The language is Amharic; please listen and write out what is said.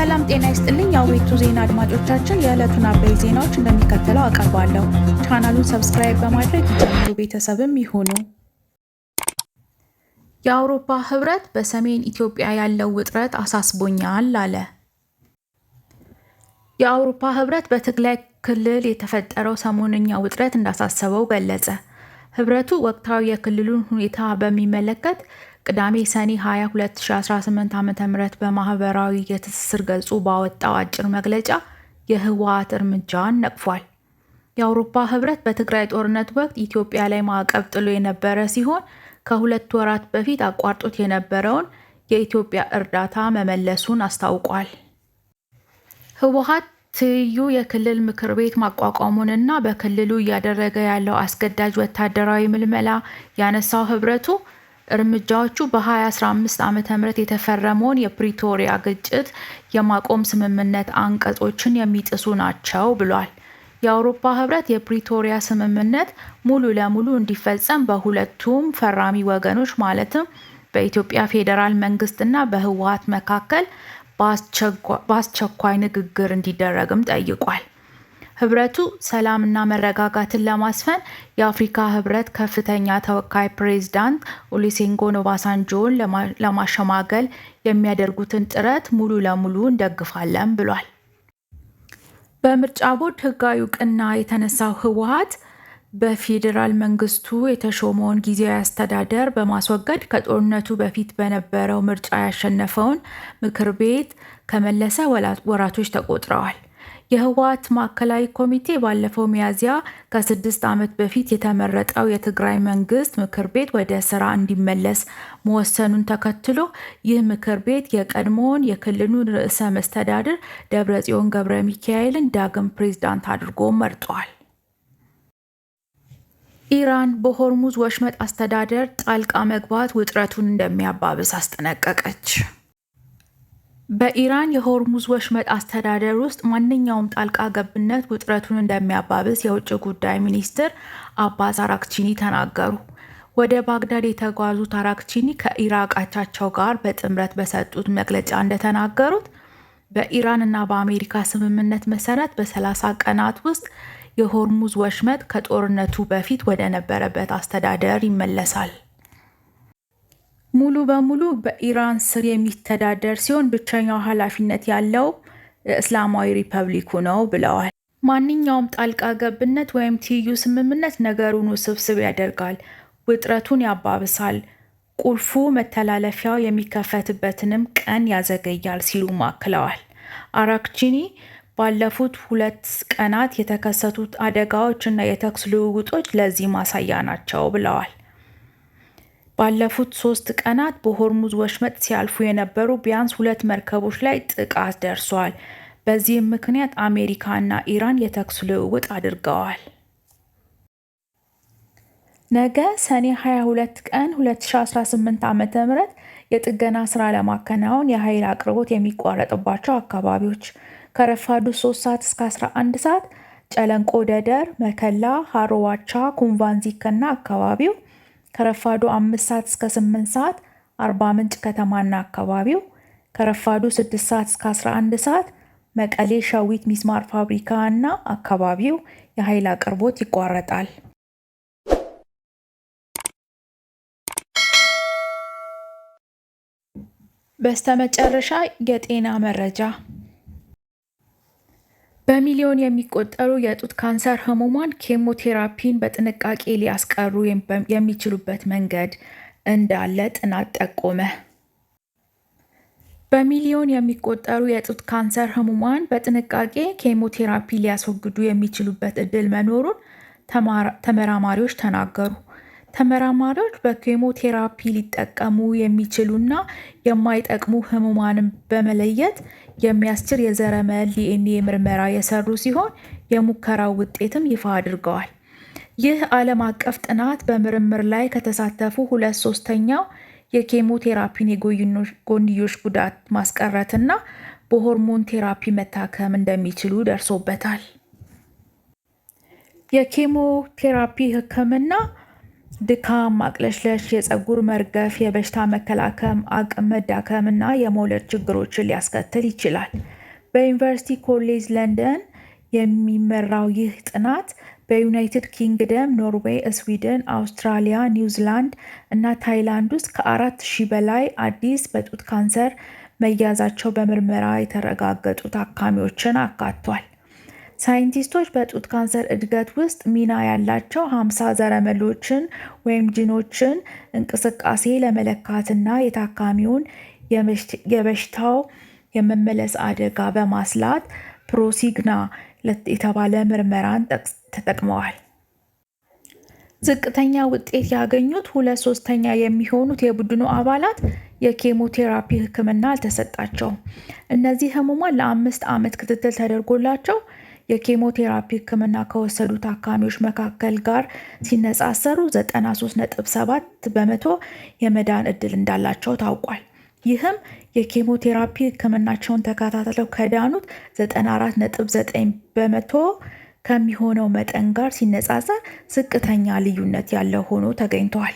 ሰላም ጤና ይስጥልኝ የአዌቱ ዜና አድማጮቻችን፣ የዕለቱን አበይ ዜናዎች እንደሚከተለው አቀርባለሁ። ቻናሉን ሰብስክራይብ በማድረግ የጀምሩ ቤተሰብም ይሁኑ። የአውሮፓ ህብረት በሰሜን ኢትዮጵያ ያለው ውጥረት አሳስቦኛል አለ። የአውሮፓ ህብረት በትግራይ ክልል የተፈጠረው ሰሞንኛ ውጥረት እንዳሳሰበው ገለጸ። ህብረቱ ወቅታዊ የክልሉን ሁኔታ በሚመለከት ቅዳሜ ሰኔ 20 2018 ዓ.ም በማህበራዊ የትስስር ገጹ ባወጣው አጭር መግለጫ የህወሓት እርምጃን ነቅፏል። የአውሮፓ ህብረት በትግራይ ጦርነት ወቅት ኢትዮጵያ ላይ ማዕቀብ ጥሎ የነበረ ሲሆን ከ2 ወራት በፊት አቋርጦት የነበረውን የኢትዮጵያ እርዳታ መመለሱን አስታውቋል። ህወሓት ትይዩ የክልል ምክር ቤት ማቋቋሙንና በክልሉ እያደረገ ያለው አስገዳጅ ወታደራዊ ምልመላ ያነሳው ህብረቱ እርምጃዎቹ በ2015 ዓ.ም የተፈረመውን የፕሪቶሪያ ግጭት የማቆም ስምምነት አንቀጾችን የሚጥሱ ናቸው ብሏል። የአውሮፓ ህብረት የፕሪቶሪያ ስምምነት ሙሉ ለሙሉ እንዲፈጸም በሁለቱም ፈራሚ ወገኖች ማለትም በኢትዮጵያ ፌዴራል መንግስትና በህወሓት መካከል በአስቸኳይ ንግግር እንዲደረግም ጠይቋል። ህብረቱ ሰላምና መረጋጋትን ለማስፈን የአፍሪካ ህብረት ከፍተኛ ተወካይ ፕሬዝዳንት ኦሉሴጉን ኦባሳንጆን ለማሸማገል የሚያደርጉትን ጥረት ሙሉ ለሙሉ እንደግፋለን ብሏል። በምርጫ ቦርድ ህጋዊ እውቅና የተነሳው ህወሓት በፌዴራል መንግስቱ የተሾመውን ጊዜያዊ አስተዳደር በማስወገድ ከጦርነቱ በፊት በነበረው ምርጫ ያሸነፈውን ምክር ቤት ከመለሰ ወራቶች ተቆጥረዋል። የህወሓት ማዕከላዊ ኮሚቴ ባለፈው ሚያዝያ ከ6 ዓመት በፊት የተመረጠው የትግራይ መንግስት ምክር ቤት ወደ ስራ እንዲመለስ መወሰኑን ተከትሎ ይህ ምክር ቤት የቀድሞውን የክልሉን ርዕሰ መስተዳድር ደብረጽዮን ገብረ ሚካኤልን ዳግም ፕሬዝዳንት አድርጎ መርጧል። ኢራን በሆርሙዝ ወሽመጥ አስተዳደር ጣልቃ መግባት ውጥረቱን እንደሚያባብስ አስጠነቀቀች። በኢራን የሆርሙዝ ወሽመጥ አስተዳደር ውስጥ ማንኛውም ጣልቃ ገብነት ውጥረቱን እንደሚያባብስ የውጭ ጉዳይ ሚኒስትር አባስ አራክቺኒ ተናገሩ። ወደ ባግዳድ የተጓዙት አራክቺኒ ከኢራቅ አቻቸው ጋር በጥምረት በሰጡት መግለጫ እንደተናገሩት በኢራን እና በአሜሪካ ስምምነት መሰረት በ30 ቀናት ውስጥ የሆርሙዝ ወሽመጥ ከጦርነቱ በፊት ወደ ነበረበት አስተዳደር ይመለሳል። ሙሉ በሙሉ በኢራን ስር የሚተዳደር ሲሆን ብቸኛው ኃላፊነት ያለው እስላማዊ ሪፐብሊኩ ነው ብለዋል። ማንኛውም ጣልቃ ገብነት ወይም ትይዩ ስምምነት ነገሩን ውስብስብ ያደርጋል፣ ውጥረቱን ያባብሳል፣ ቁልፉ መተላለፊያው የሚከፈትበትንም ቀን ያዘገያል ሲሉ አክለዋል። አራክቺኒ ባለፉት 2 ቀናት የተከሰቱት አደጋዎች እና የተኩስ ልውውጦች ለዚህ ማሳያ ናቸው ብለዋል። ባለፉት 3 ቀናት በሆርሙዝ ወሽመጥ ሲያልፉ የነበሩ ቢያንስ 2 መርከቦች ላይ ጥቃት ደርሷል። በዚህም ምክንያት አሜሪካ እና ኢራን የተኩስ ልውውጥ አድርገዋል። ነገ ሰኔ 22 ቀን 2018 ዓ.ም የጥገና ስራ ለማከናወን የኃይል አቅርቦት የሚቋረጥባቸው አካባቢዎች ከረፋዱ 3 ሰዓት እስከ 11 ሰዓት ጨለንቆ ደደር፣ መከላ፣ ሃሮዋቻ፣ ኩምቫንዚክና አካባቢው ከረፋዱ 5 ሰዓት እስከ 8 ሰዓት አርባ ምንጭ ከተማና አካባቢው ከረፋዱ 6 ሰዓት እስከ 11 ሰዓት መቀሌ ሸዊት ሚስማር ፋብሪካ እና አካባቢው የኃይል አቅርቦት ይቋረጣል። በስተመጨረሻ የጤና መረጃ። በሚሊዮን የሚቆጠሩ የጡት ካንሰር ህሙማን ኬሞቴራፒን በጥንቃቄ ሊያስቀሩ የሚችሉበት መንገድ እንዳለ ጥናት ጠቆመ። በሚሊዮን የሚቆጠሩ የጡት ካንሰር ህሙማን በጥንቃቄ ኬሞቴራፒ ሊያስወግዱ የሚችሉበት እድል መኖሩን ተመራማሪዎች ተናገሩ። ተመራማሪዎች በኬሞቴራፒ ሊጠቀሙ የሚችሉና የማይጠቅሙ ህሙማንን በመለየት የሚያስችል የዘረመል ዲኤንኤ ምርመራ የሰሩ ሲሆን የሙከራው ውጤትም ይፋ አድርገዋል። ይህ ዓለም አቀፍ ጥናት በምርምር ላይ ከተሳተፉ 2/3 የኬሞቴራፒን የጎንዮሽ ጉዳት ማስቀረትና በሆርሞን ቴራፒ መታከም እንደሚችሉ ደርሶበታል። የኬሞቴራፒ ህክምና ድካም፣ ማቅለሽለሽ፣ የፀጉር መርገፍ፣ የበሽታ መከላከል አቅም መዳከም እና የመውለድ ችግሮችን ሊያስከትል ይችላል። በዩኒቨርሲቲ ኮሌጅ ለንደን የሚመራው ይህ ጥናት በዩናይትድ ኪንግደም፣ ኖርዌይ፣ ስዊድን፣ አውስትራሊያ፣ ኒውዚላንድ እና ታይላንድ ውስጥ ከ4000 በላይ አዲስ በጡት ካንሰር መያዛቸው በምርመራ የተረጋገጡ ታካሚዎችን አካቷል። ሳይንቲስቶች በጡት ካንሰር እድገት ውስጥ ሚና ያላቸው 50 ዘረመሎችን ወይም ጂኖችን እንቅስቃሴ ለመለካትና የታካሚውን የበሽታው የመመለስ አደጋ በማስላት ፕሮሲግና የተባለ ምርመራን ተጠቅመዋል። ዝቅተኛ ውጤት ያገኙት 2/3 የሚሆኑት የቡድኑ አባላት የኬሞቴራፒ ሕክምና አልተሰጣቸውም። እነዚህ ህሙማን ለ5 ዓመት ክትትል ተደርጎላቸው የኬሞቴራፒ ሕክምና ከወሰዱ ታካሚዎች መካከል ጋር ሲነጻጸሩ 93.7% የመዳን ዕድል እንዳላቸው ታውቋል። ይህም የኬሞቴራፒ ሕክምናቸውን ተከታትለው ከዳኑት 94.9% ከሚሆነው መጠን ጋር ሲነጻጸር ዝቅተኛ ልዩነት ያለው ሆኖ ተገኝቷል።